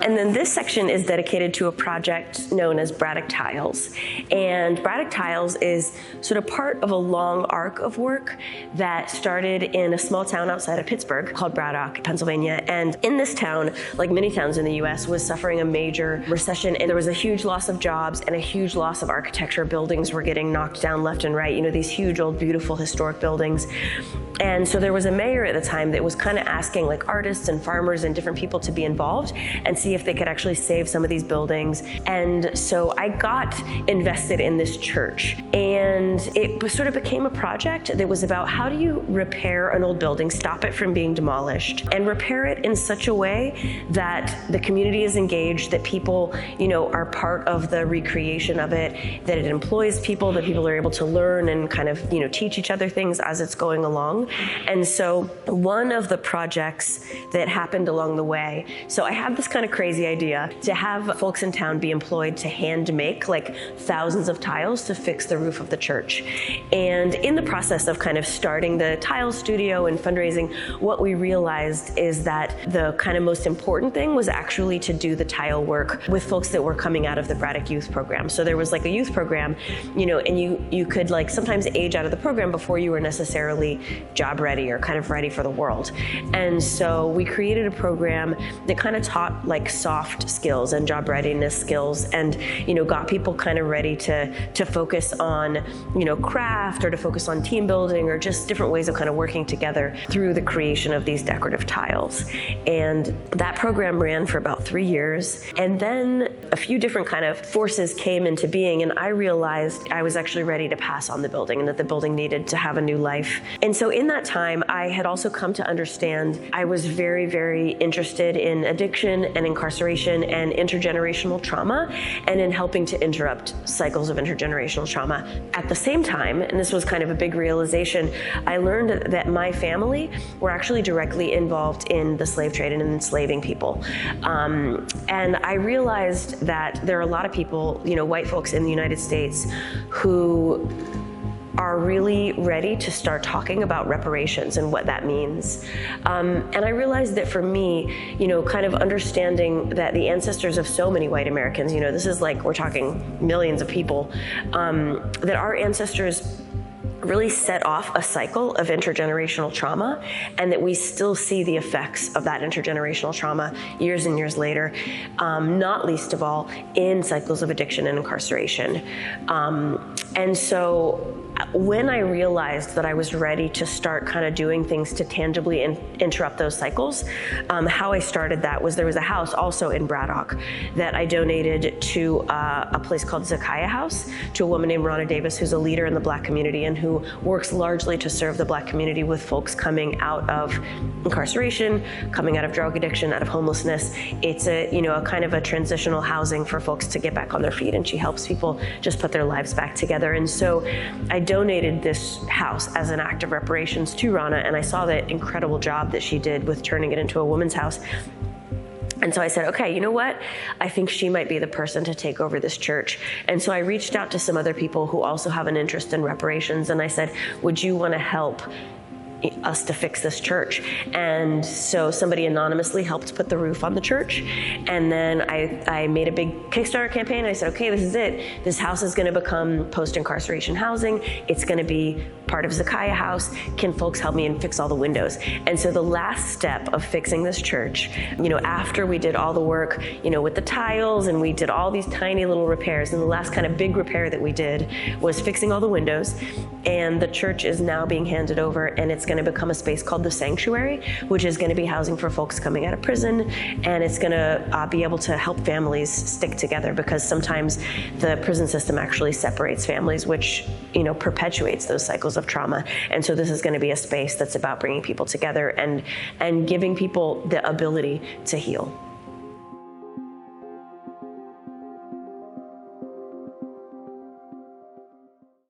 And then this section is dedicated to a project known as Braddock Tiles. And Braddock Tiles is sort of part of a long arc of work that started in a small town outside of Pittsburgh called Braddock, Pennsylvania. And in this town, like many towns in the US, was suffering a major recession, and there was a huge loss of jobs and a huge loss of architecture. Buildings were getting knocked down left and right, these huge, old, beautiful, historic buildings. And so there was a mayor at the time that was kind of asking like artists and farmers and different people to be involved and see if they could actually save some of these buildings. And so I got invested in this church, and it sort of became a project that was about how do you repair an old building, stop it from being demolished, and repair it in such a way that the community is engaged, that people, are part of the recreation of it, that it employs people, that people are able to learn and kind of, teach each other things as it's going along. And so one of the projects that happened along the way, so I had this kind of crazy idea to have folks in town be employed to hand make like thousands of tiles to fix the roof of the church. And in the process of kind of starting the tile studio and fundraising, what we realized is that the kind of most important thing was actually to do the tile work with folks that were coming out of the Braddock Youth Program. So there was like a youth program, and you could like sometimes age out of the program before you were necessarily job ready or kind of ready for the world. And so we created a program that kind of taught like soft skills and job readiness skills, and got people kind of ready to focus on craft, or to focus on team building, or just different ways of kind of working together through the creation of these decorative tiles. And that program ran for about 3 years, and then a few different kind of forces came into being, and I realized I was actually ready to pass on the building and that the building needed to have a new life. And so in that time, I had also come to understand I was very, very interested in addiction and incarceration and intergenerational trauma, and in helping to interrupt cycles of intergenerational trauma. At the same time, and this was kind of a big realization, I learned that my family were actually directly involved in the slave trade and in enslaving people. And I realized that there are a lot of people, white folks in the United States, who are really ready to start talking about reparations and what that means. And I realized that for me, kind of understanding that the ancestors of so many white Americans, this is like, we're talking millions of people, that our ancestors really set off a cycle of intergenerational trauma, and that we still see the effects of that intergenerational trauma years and years later, not least of all in cycles of addiction and incarceration. And so when I realized that I was ready to start kind of doing things to tangibly interrupt those cycles, how I started that was there was a house also in Braddock that I donated to a place called Zakaya House, to a woman named Ronna Davis, who's a leader in the Black community and who works largely to serve the Black community with folks coming out of incarceration, coming out of drug addiction, out of homelessness. It's a kind of a transitional housing for folks to get back on their feet, and she helps people just put their lives back together. And so I donated this house as an act of reparations to Ronna, and I saw that incredible job that she did with turning it into a woman's house. And so I said, okay, you know what? I think she might be the person to take over this church. And so I reached out to some other people who also have an interest in reparations, and I said, would you want to help us to fix this church? And so somebody anonymously helped put the roof on the church. And then I made a big Kickstarter campaign. I said, okay, this is it. This house is going to become post-incarceration housing. It's going to be part of Zakaya House. Can folks help me and fix all the windows? And so the last step of fixing this church, after we did all the work, with the tiles, and we did all these tiny little repairs, and the last kind of big repair that we did was fixing all the windows. And the church is now being handed over, and it's going to become a space called the Sanctuary, which is going to be housing for folks coming out of prison, and it's going to be able to help families stick together, because sometimes the prison system actually separates families, which perpetuates those cycles of trauma. And so this is going to be a space that's about bringing people together and giving people the ability to heal.